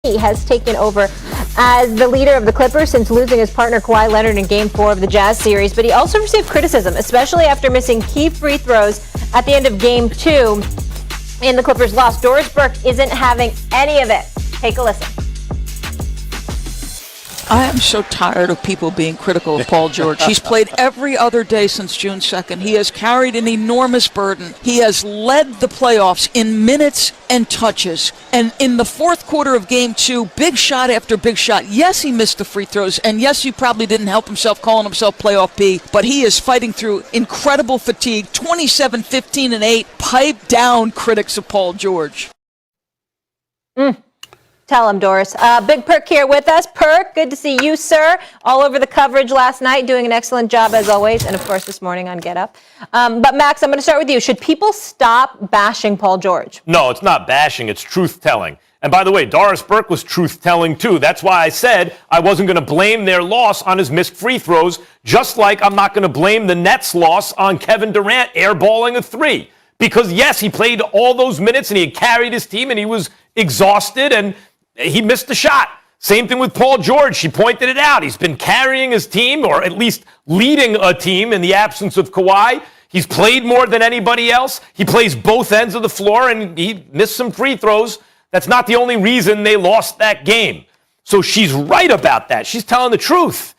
He has taken over as the leader of the Clippers since losing his partner Kawhi Leonard in Game 4 of the Jazz series. But he also received criticism, especially after missing key free throws at the end of Game 2 in the Clippers' loss. Doris Burke isn't having any of it. Take a listen. I am so tired of people being critical of Paul George. He's played every other day since June 2nd. He has carried an enormous burden. He has led the playoffs in minutes and touches. And in the fourth quarter of Game 2, big shot after big shot. Yes, he missed the free throws. And yes, he probably didn't help himself calling himself playoff P. But he is fighting through incredible fatigue. 27, 15, and 8. Pipe down, critics of Paul George. Tell him, Doris. Big Perk here with us. Perk, good to see you, sir. All over the coverage last night, doing an excellent job as always, and of course this morning on Get Up. But Max, I'm going to start with you. Should people stop bashing Paul George? No, it's not bashing. It's truth-telling. And by the way, Doris Burke was truth-telling too. That's why I said I wasn't going to blame their loss on his missed free throws, just like I'm not going to blame the Nets' loss on Kevin Durant airballing a three. Because yes, he played all those minutes and he had carried his team and he was exhausted and he missed the shot. Same thing with Paul George. She pointed it out. He's been carrying his team, or at least leading a team in the absence of Kawhi. He's played more than anybody else. He plays both ends of the floor, and he missed some free throws. That's not the only reason they lost that game. So she's right about that. She's telling the truth.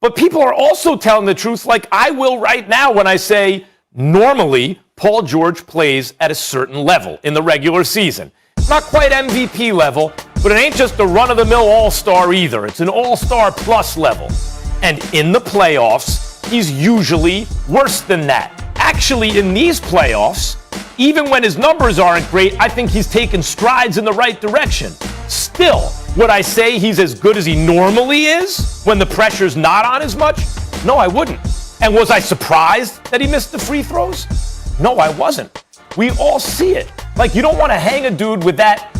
But people are also telling the truth, like I will right now when I say normally Paul George plays at a certain level in the regular season. Not quite MVP level, but it ain't just a run-of-the-mill all-star either. It's an all-star plus level. And in the playoffs, he's usually worse than that. Actually, in these playoffs, even when his numbers aren't great, I think he's taken strides in the right direction. Still, would I say he's as good as he normally is when the pressure's not on as much? No, I wouldn't. And was I surprised that he missed the free throws? No, I wasn't. We all see it. Like, you don't want to hang a dude with that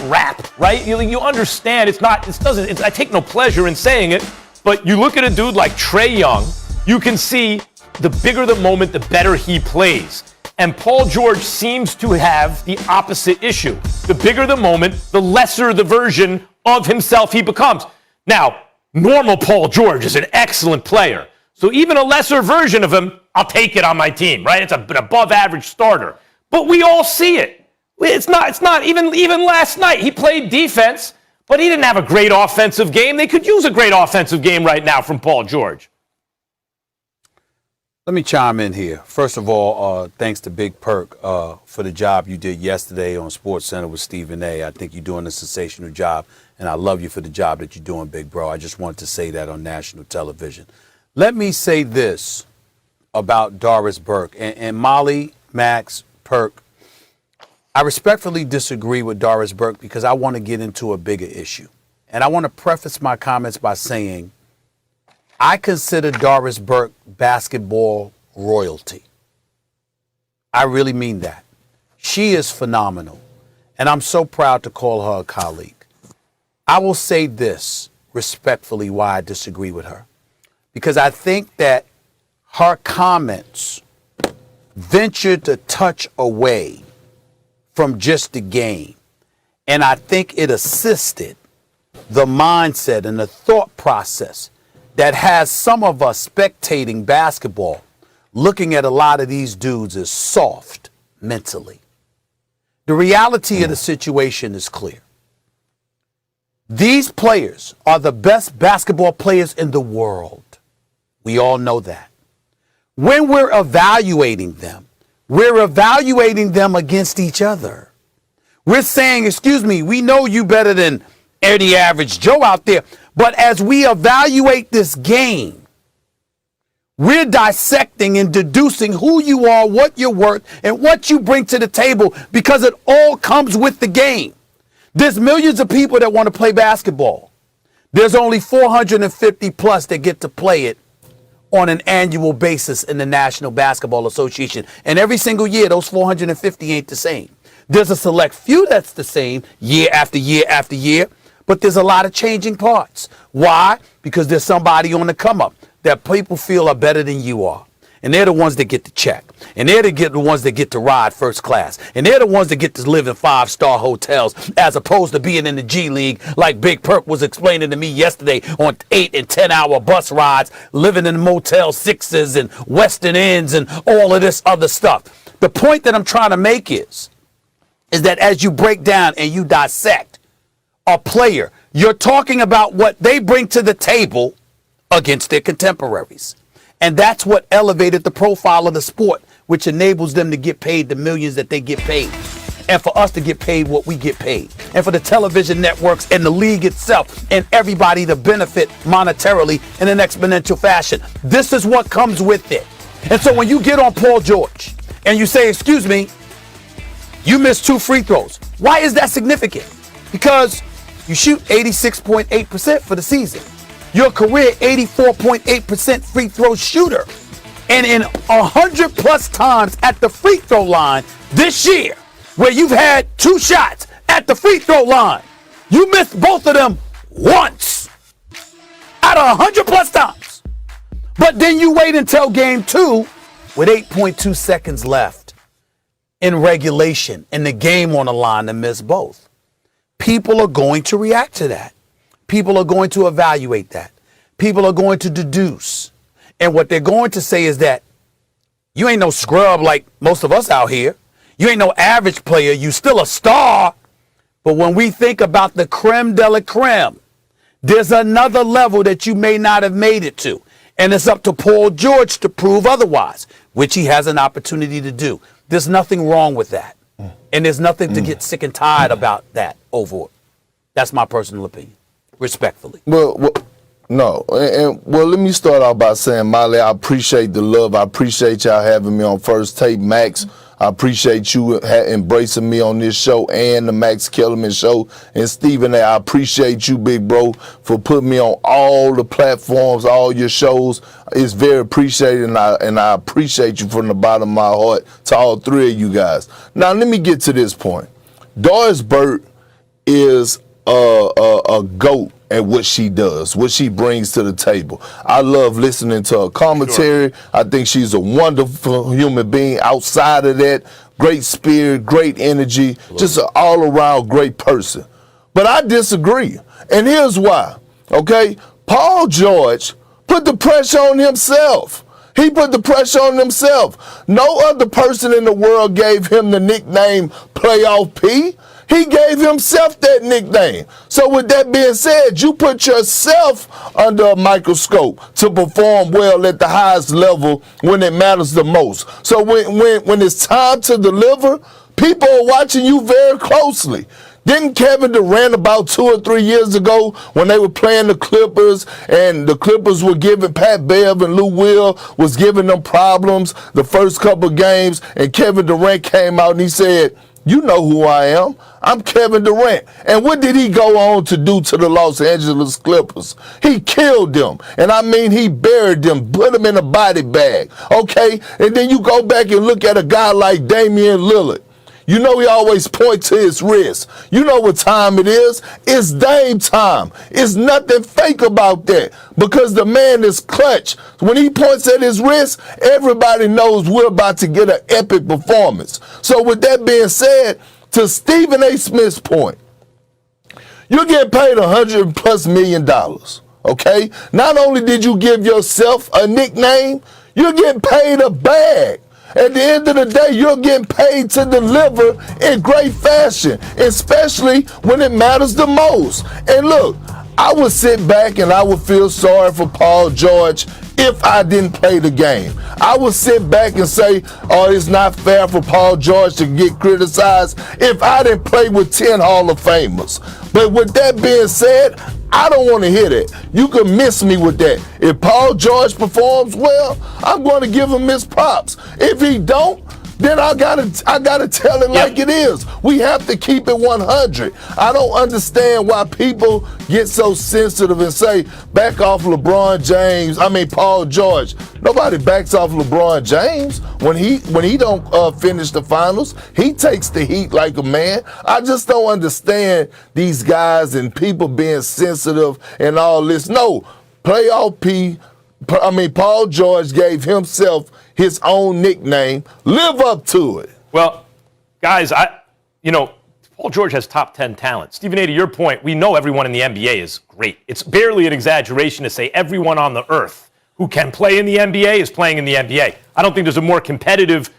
rap, right? You understand I take no pleasure in saying it, but you look at a dude like Trae Young, you can see the bigger the moment, the better he plays. And Paul George seems to have the opposite issue. The bigger the moment, the lesser the version of himself he becomes. Now, normal Paul George is an excellent player. So even a lesser version of him, I'll take it on my team, right? It's an above average starter. But we all see it. It's not even last night. He played defense, but he didn't have a great offensive game. They could use a great offensive game right now from Paul George. Let me chime in here. First of all, thanks to Big Perk for the job you did yesterday on SportsCenter with Stephen A. I think you're doing a sensational job, and I love you for the job that you're doing, big bro. I just wanted to say that on national television. Let me say this about Doris Burke. And Molly, Max, Perk, I respectfully disagree with Doris Burke because I want to get into a bigger issue. And I want to preface my comments by saying I consider Doris Burke basketball royalty. I really mean that. She is phenomenal. And I'm so proud to call her a colleague. I will say this respectfully why I disagree with her. Because I think that her comments ventured to touch away from just the game. And I think it assisted the mindset and the thought process that has some of us spectating basketball looking at a lot of these dudes as soft mentally. The reality of the situation is clear. These players are the best basketball players in the world. We all know that. When we're evaluating them against each other. We're saying, excuse me, we know you better than any average Joe out there. But as we evaluate this game, we're dissecting and deducing who you are, what you're worth, and what you bring to the table because it all comes with the game. There's millions of people that want to play basketball. There's only 450 plus that get to play it on an annual basis in the National Basketball Association. And every single year, those 450 ain't the same. There's a select few that's the same year after year after year, but there's a lot of changing parts. Why? Because there's somebody on the come up that people feel are better than you are. And they're the ones that get the check. And they're the ones that get to ride first class. And they're the ones that get to live in 5-star hotels as opposed to being in the G League like Big Perk was explaining to me yesterday on 8 and 10-hour bus rides, living in Motel 6s and Western Inns and all of this other stuff. The point that I'm trying to make is that as you break down and you dissect a player, you're talking about what they bring to the table against their contemporaries. And that's what elevated the profile of the sport, which enables them to get paid the millions that they get paid. And for us to get paid what we get paid. And for the television networks and the league itself and everybody to benefit monetarily in an exponential fashion. This is what comes with it. And so when you get on Paul George and you say, excuse me, you missed 2 free throws. Why is that significant? Because you shoot 86.8% for the season. Your career 84.8% free throw shooter. And in 100 plus times at the free throw line this year, where you've had 2 shots at the free throw line, you missed both of them once out of 100 plus times. But then you wait until game 2 with 8.2 seconds left in regulation and the game on the line to miss both. People are going to react to that. People are going to evaluate that. People are going to deduce. And what they're going to say is that you ain't no scrub like most of us out here. You ain't no average player. You still a star. But when we think about the creme de la creme, there's another level that you may not have made it to. And it's up to Paul George to prove otherwise, which he has an opportunity to do. There's nothing wrong with that. And there's nothing to get sick and tired about that over. That's my personal opinion. Respectfully. Well, no. And let me start out by saying, Molly, I appreciate the love. I appreciate y'all having me on First Take. Max, I appreciate you embracing me on this show and the Max Kellerman show. And Stephen, I appreciate you, big bro, for putting me on all the platforms, all your shows. It's very appreciated, and I appreciate you from the bottom of my heart to all 3 of you guys. Now, let me get to this point. Doris Burke is a GOAT at what she does, what she brings to the table. I love listening to her commentary. Sure. I think she's a wonderful human being. Outside of that, great spirit, great energy, just an all-around great person. But I disagree, and here's why, okay? Paul George put the pressure on himself. He put the pressure on himself. No other person in the world gave him the nickname Playoff P. He gave himself that nickname. So with that being said, you put yourself under a microscope to perform well at the highest level when it matters the most. So when it's time to deliver, people are watching you very closely. Didn't Kevin Durant about 2 or 3 years ago when they were playing the Clippers and the Clippers were giving Pat Bev and Lou Will was giving them problems the first couple of games, and Kevin Durant came out and he said, you know who I am. I'm Kevin Durant. And what did he go on to do to the Los Angeles Clippers? He killed them. And I mean, he buried them, put them in a body bag. Okay? And then you go back and look at a guy like Damian Lillard. You know he always points to his wrist. You know what time it is. It's Dame time. It's nothing fake about that because the man is clutch. When he points at his wrist, everybody knows we're about to get an epic performance. So with that being said, to Stephen A. Smith's point, you're getting paid $100+ million, okay? Not only did you give yourself a nickname, you're getting paid a bag. At the end of the day, you're getting paid to deliver in great fashion, especially when it matters the most. And look, I would sit back and I would feel sorry for Paul George if I didn't play the game. I would sit back and say, oh, it's not fair for Paul George to get criticized if I didn't play with 10 Hall of Famers. But with that being said, I don't want to hear that. You can miss me with that. If Paul George performs well, I'm going to give him his props. If he don't, then I gotta tell it like it is. We have to keep it 100. I don't understand why people get so sensitive and say, back off Paul George. Nobody backs off LeBron James. When he don't finish the finals, he takes the heat like a man. I just don't understand these guys and people being sensitive and all this. No, Paul George gave himself his own nickname. Live up to it. Well, guys, Paul George has top 10 talent. Stephen A., to your point, we know everyone in the NBA is great. It's barely an exaggeration to say everyone on the earth who can play in the NBA is playing in the NBA. I don't think there's a more competitive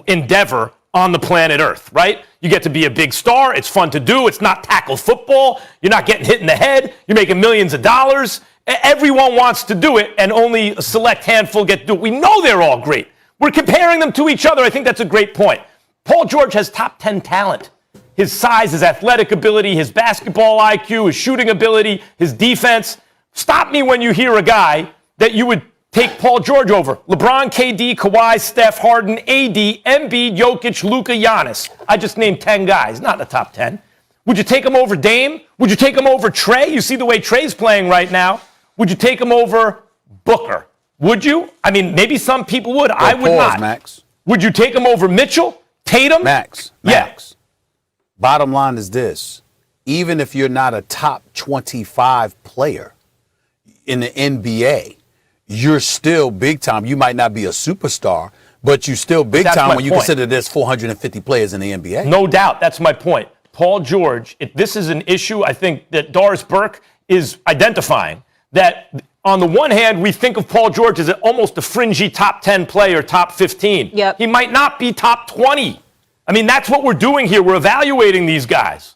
endeavor on the planet Earth, right? You get to be a big star. It's fun to do. It's not tackle football. You're not getting hit in the head. You're making millions of dollars. Everyone wants to do it, and only a select handful get to do it. We know they're all great. We're comparing them to each other. I think that's a great point. Paul George has top 10 talent. His size, his athletic ability, his basketball IQ, his shooting ability, his defense. Stop me when you hear a guy that you would take Paul George over. LeBron, KD, Kawhi, Steph, Harden, AD, Embiid, Jokic, Luka, Giannis. I just named 10 guys, not in the top 10. Would you take him over Dame? Would you take him over Trey? You see the way Trey's playing right now. Would you take him over Booker? Would you? I mean, maybe some people would. I would not. Max. Would you take him over Mitchell? Tatum? Max. Yeah. Bottom line is this. Even if you're not a top 25 player in the NBA, you're still big time. You might not be a superstar, but you're still big time when you consider there's 450 players in the NBA. No doubt. That's my point. Paul George, this is an issue I think that Doris Burke is identifying. That on the one hand, we think of Paul George as almost a fringy top 10 player, top 15. Yep. He might not be top 20. I mean, that's what we're doing here. We're evaluating these guys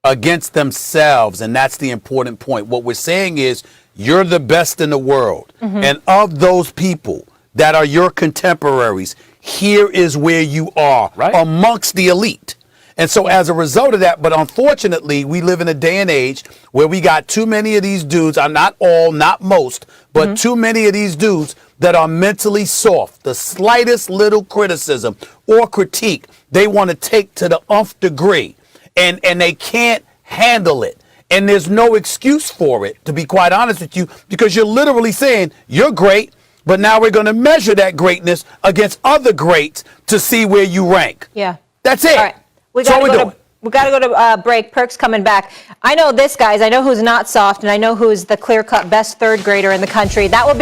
against themselves, and that's the important point. What we're saying is you're the best in the world. Mm-hmm. And of those people that are your contemporaries, here is where you are, right, amongst the elite. And so as a result of that, but unfortunately, we live in a day and age where we got too many of these dudes, not all, not most, but too many of these dudes that are mentally soft. The slightest little criticism or critique, they want to take to the nth degree, and they can't handle it. And there's no excuse for it, to be quite honest with you, because you're literally saying you're great, but now we're going to measure that greatness against other greats to see where you rank. Yeah. That's it. All right. We got to go to break. Perk's coming back. I know this, guys. I know who's not soft, and I know who's the clear-cut best third grader in the country. That will be